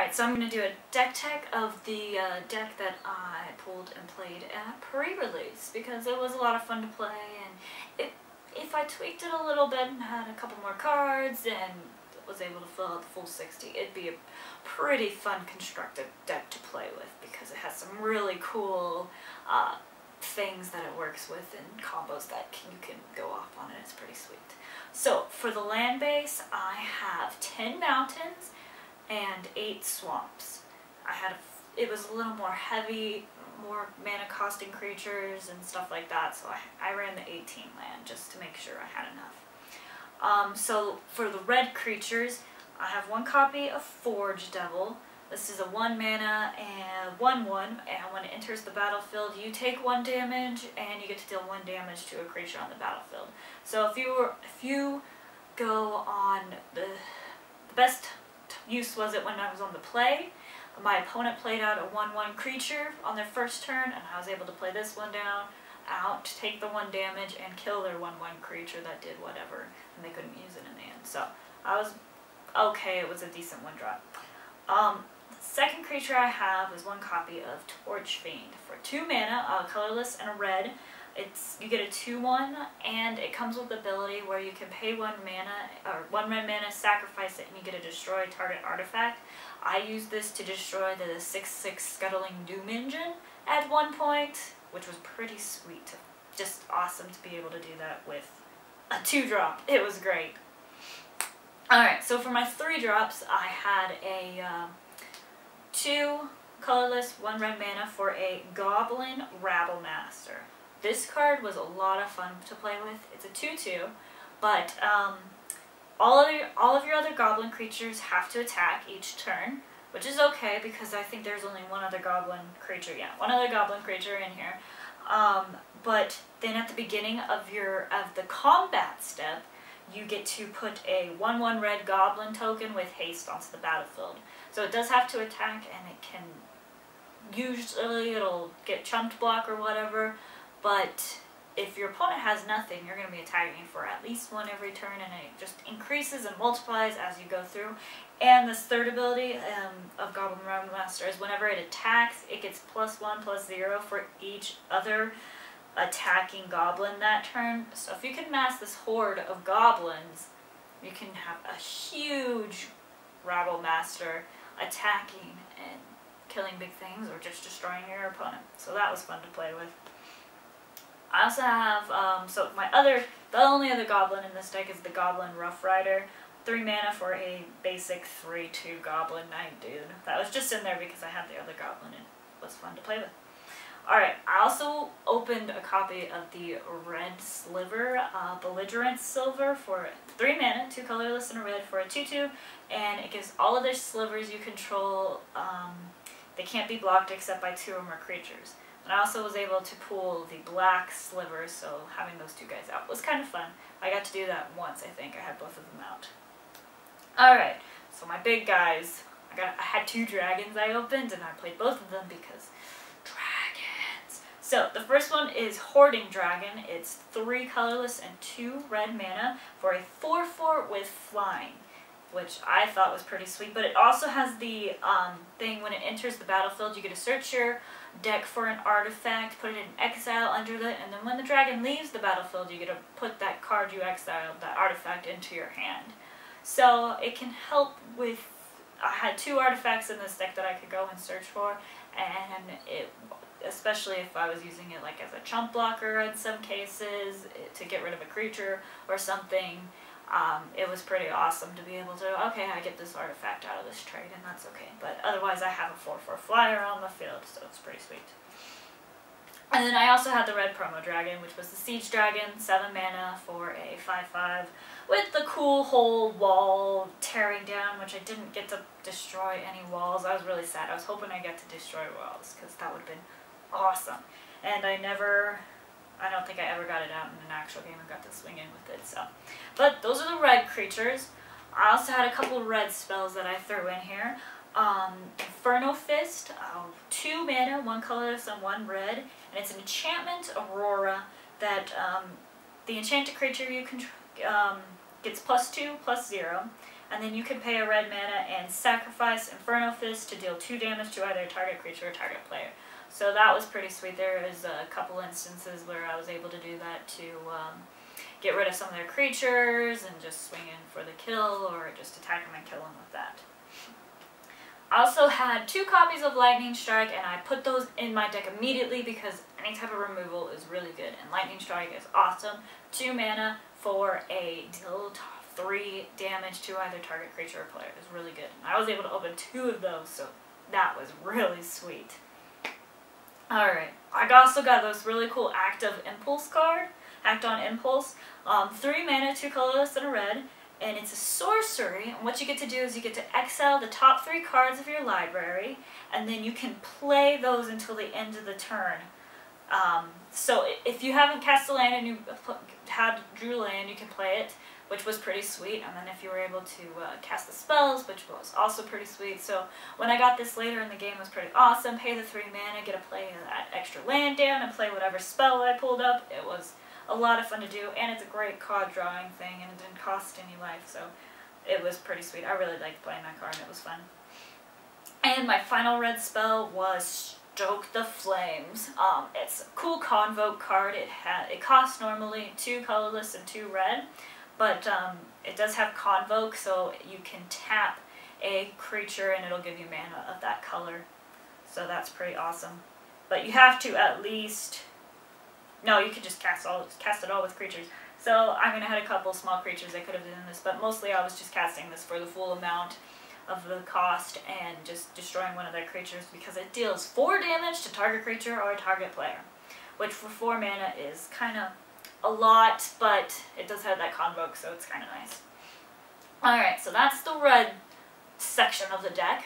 Alright, so I'm going to do a deck tech of the deck that I pulled and played at pre-release because it was a lot of fun to play, and if I tweaked it a little bit and had a couple more cards and was able to fill out the full 60, it'd be a pretty fun constructed deck to play with because it has some really cool things that it works with and combos that you can go off on, and it's pretty sweet. So for the land base, I have 10 mountains and 8 swamps. It was a little more heavy, more mana costing creatures and stuff like that, so I ran the 18 land just to make sure I had enough. So for the red creatures, I have 1 copy of Forse Devil. This is a 1 mana and 1/1, and when it enters the battlefield, you take 1 damage and you get to deal 1 damage to a creature on the battlefield. So if you go on the best use was it when I was on the play. My opponent played out a 1/1 creature on their first turn, and I was able to play this one down, out, take the 1 damage, and kill their 1/1 creature that did whatever, and they couldn't use it in the end. So I was okay, it was a decent 1-drop. The second creature I have is 1 copy of Torch Fiend for 2 mana, colorless and a red. You get a 2/1, and it comes with the ability where you can pay 1 mana, or 1 red mana, sacrifice it, and you get to destroy target artifact. I used this to destroy the 6/6 Scuttling Doom Engine at one point, which was pretty sweet. Just awesome to be able to do that with a 2-drop. It was great. Alright, so for my 3-drops, I had a 2 colorless, 1 red mana for a Goblin Rabblemaster. This card was a lot of fun to play with. It's a 2/2, but all of your other goblin creatures have to attack each turn, which is okay because I think there's only one other goblin creature in here. But then at the beginning of the combat step, you get to put a 1/1 red goblin token with haste onto the battlefield. So it does have to attack, and it can usually it'll get chumped block or whatever. But if your opponent has nothing, you're going to be attacking for at least 1 every turn, and it just increases and multiplies as you go through. And this third ability of Goblin Rabblemaster is whenever it attacks, it gets +1/+0 for each other attacking goblin that turn. So if you can mass this horde of goblins, you can have a huge Rabblemaster attacking and killing big things or just destroying your opponent. So that was fun to play with. I also have, the only other goblin in this deck is the Goblin Roughrider. 3 mana for a basic 3/2 goblin knight dude. That was just in there because I had the other goblin and it was fun to play with. Alright, I also opened a copy of the red sliver, Belligerent Sliver for 3 mana, 2 colorless and a red for a 2/2, and it gives all other slivers you control, they can't be blocked except by 2 or more creatures. And I also was able to pull the black sliver, so having those 2 guys out was kind of fun. I got to do that once, I think. I had both of them out. Alright, so my big guys. I had 2 dragons I opened, and I played both of them because dragons. So the first one is Hoarding DRAGON. It's 3 colorless and 2 red mana for a 4/4 with flying, which I thought was pretty sweet. But it also has the thing when it enters the battlefield, you get to search your deck for an artifact, put it in exile under it, and then when the dragon leaves the battlefield, you get to put that card you exiled, that artifact, into your hand. So it can help with, I had 2 artifacts in this deck that I could go and search for, and especially if I was using it like as a chump blocker in some cases, to get rid of a creature or something, it was pretty awesome to be able to, okay, I get this artifact out of this trade, and that's okay. But otherwise, I have a 4/4 flyer on the field, so it's pretty sweet. And then I also had the red promo dragon, which was the Siege Dragon, 7 mana for a 5/5, with the cool whole wall tearing down, which I didn't get to destroy any walls. I was really sad. I was hoping I get to destroy walls, because that would have been awesome. And I don't think I ever got it out in an actual game and got to swing in with it, so. But those are the red creatures. I also had a couple of red spells that I threw in here. Inferno Fist, 2 mana, 1 colorless and 1 red, and it's an enchantment aurora that the enchanted creature you control gets +2/+0, and then you can pay a red mana and sacrifice Inferno Fist to deal 2 damage to either target creature or target player. So that was pretty sweet. There was a couple instances where I was able to do that to get rid of some of their creatures and just swing in for the kill, or just attack them and kill them with that. I also had 2 copies of Lightning Strike, and I put those in my deck immediately because any type of removal is really good, and Lightning Strike is awesome. 2 mana for a deal 3 damage to either target creature or player is really good. I was able to open 2 of those, so that was really sweet. Alright, I also got this really cool Act of Impulse card, Act on Impulse. 3 mana, 2 colorless, and a red. And it's a sorcery, and what you get to do is you get to exile the top 3 cards of your library, and then you can play those until the end of the turn. So if you haven't cast a land and you drew land, you can play it, which was pretty sweet. And then if you were able to cast the spells, which was also pretty sweet. So when I got this later in the game, it was pretty awesome. Pay the 3 mana, get to play that extra land down, and play whatever spell I pulled up. It was a lot of fun to do, and it's a great card drawing thing, and it didn't cost any life, so it was pretty sweet. I really liked playing that card, and it was fun. And my final red spell was Stoke the Flames. It's a cool Convoke card. It costs normally 2 colorless and 2 red, but it does have Convoke, so you can tap a creature and it'll give you mana of that color. So that's pretty awesome. But you have to at least... No, you could just cast it all with creatures. So I had a couple small creatures I could have done this, but mostly I was just casting this for the full amount of the cost and just destroying one of their creatures because it deals 4 damage to target creature or target player, which for 4 mana is kind of a lot, but it does have that Convoke, so it's kind of nice. Alright, so that's the red section of the deck.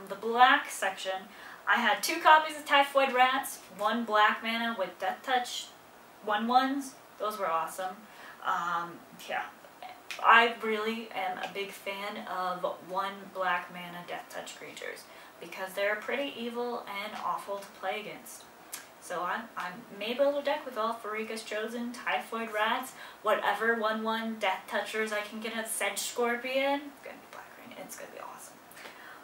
The black section, I had 2 copies of Typhoid Rats, 1 black mana with Death Touch 1/1s. Those were awesome. Yeah, I really am a big fan of 1 black mana Death Touch creatures because they're pretty evil and awful to play against. So I may build a deck with all Farika's Chosen, Typhoid Rats, whatever 1/1 Death Touchers I can get at Sedge Scorpion. It's gonna be black green. It's gonna be awesome.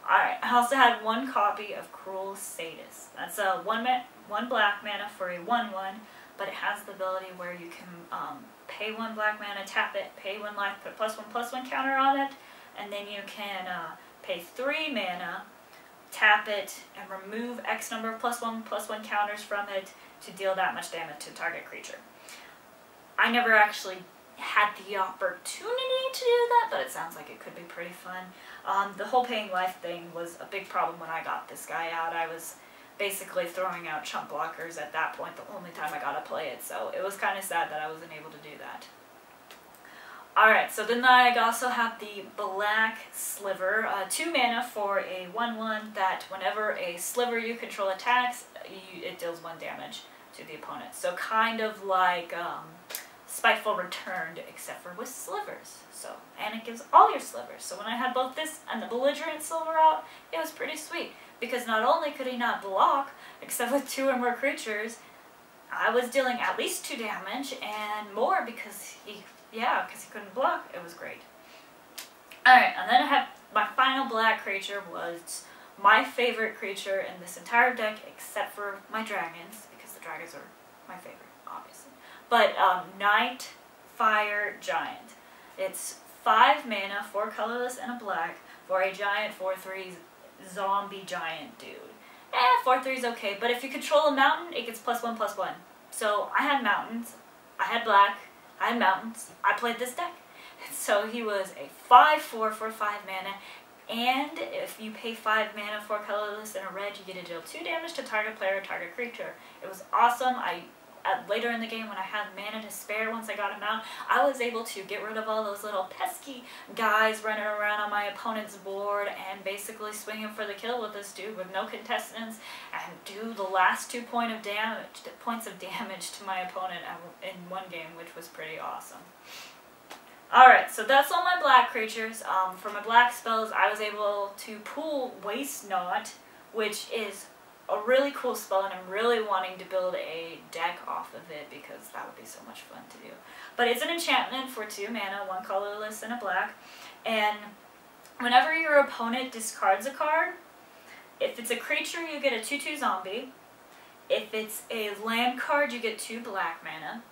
Alright, I also had 1 copy of Cruel Sadist. That's a 1 black mana for a 1/1, but it has the ability where you can pay 1 black mana, tap it, pay 1 life, put +1/+1 counter on it, and then you can pay 3 mana, tap it, and remove X number of +1/+1 counters from it to deal that much damage to target creature. I never actually had the opportunity to do that, but it sounds like it could be pretty fun. The whole paying life thing was a big problem when I got this guy out. I was basically throwing out chump blockers at that point, the only time I got to play it, so it was kind of sad that I wasn't able to do that. Alright, so then I also have the Black Sliver, 2 mana for a 1/1 that whenever a sliver you control attacks, it deals 1 damage to the opponent. So kind of like Spiteful Returned, except for with slivers. So, and it gives all your slivers. So when I had both this and the Belligerent Sliver out, it was pretty sweet. Because not only could he not block, except with 2 or more creatures, I was dealing at least 2 damage and more because he couldn't block. It was great. Alright, and then I have my final black creature was my favorite creature in this entire deck except for my dragons, because the dragons are my favorite, obviously. But Nightfire Giant. It's 5 mana, 4 colorless, and a black for a giant 4/3 zombie giant dude. 4/3 is okay, but if you control a mountain, it gets +1/+1. So I had mountains, I had black, I had mountains, I played this deck. So he was a 5/4 for 5 mana, and if you pay 5 mana, 4 colorless, and a red, you get to deal 2 damage to target player or target creature. It was awesome. Later in the game, when I had mana to spare once I got him out, I was able to get rid of all those little pesky guys running around on my opponent's board and basically swing him for the kill with this dude with no contestants and do the last 2 points of damage to my opponent in 1 game, which was pretty awesome. Alright, so that's all my black creatures. For my black spells, I was able to pull Waste Not, which is a really cool spell, and I'm really wanting to build a deck off of it because that would be so much fun to do. But it's an enchantment for 2 mana, 1 colorless and a black, and whenever your opponent discards a card, if it's a creature, you get a 2/2 zombie. If it's a land card, you get 2 black mana.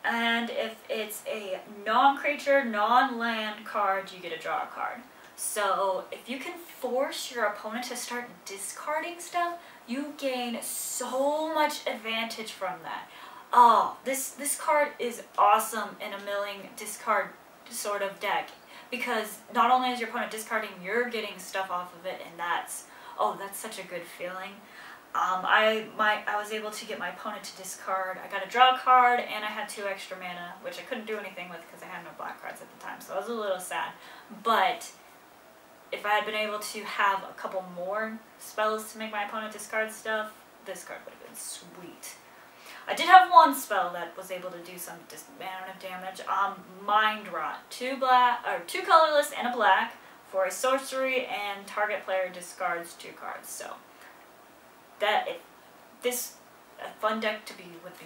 And if it's a non-creature, non-land card, you get a draw card. So if you can force your opponent to start discarding stuff, you gain so much advantage from that. Oh, this card is awesome in a milling discard sort of deck, because not only is your opponent discarding, you're getting stuff off of it, and that's such a good feeling. I was able to get my opponent to discard. I got a draw card, and I had 2 extra mana, which I couldn't do anything with because I had no black cards at the time, so I was a little sad. But if I had been able to have a couple more spells to make my opponent discard stuff, this card would have been sweet. I did have one spell that was able to do some amount of damage. Mind Rot. 2 colorless and a black for a sorcery, and target player discards 2 cards. So a fun deck to be would be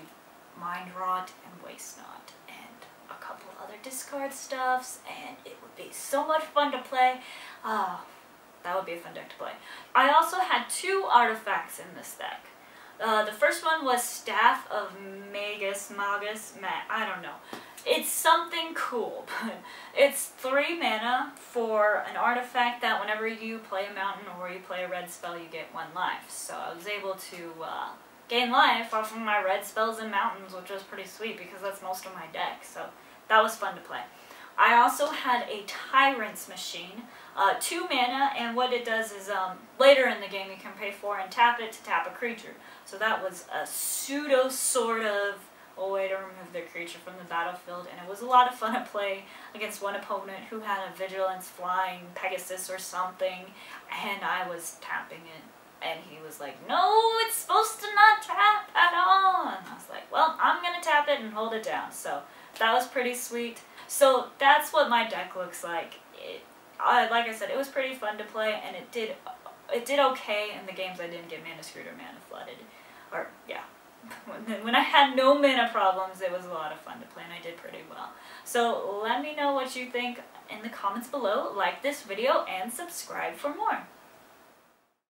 Mind Rot and Waste Not and a couple other discard stuffs, and it would be so much fun to play. That would be a fun deck to play. I also had 2 artifacts in this deck. The first one was Staff of Magus, I don't know. It's something cool. It's 3 mana for an artifact that whenever you play a mountain or you play a red spell, you get 1 life. So I was able to gain life off of my red spells and mountains, which was pretty sweet because that's most of my deck. So that was fun to play. I also had a Tyrant's Machine, 2 mana, and what it does is later in the game you can pay 4 and tap it to tap a creature. So that was a pseudo sort of a way to remove their creature from the battlefield, and it was a lot of fun to play against one opponent who had a Vigilance Flying Pegasus or something, and I was tapping it, and he was like, "No, it's supposed to not tap at all," and I was like, "Well, I'm gonna tap it and hold it down." So that was pretty sweet. So that's what my deck looks like. Like I said, it was pretty fun to play, and it did okay in the games I didn't get mana screwed or mana flooded. Or, yeah. When I had no mana problems, it was a lot of fun to play, and I did pretty well. So let me know what you think in the comments below, like this video, and subscribe for more.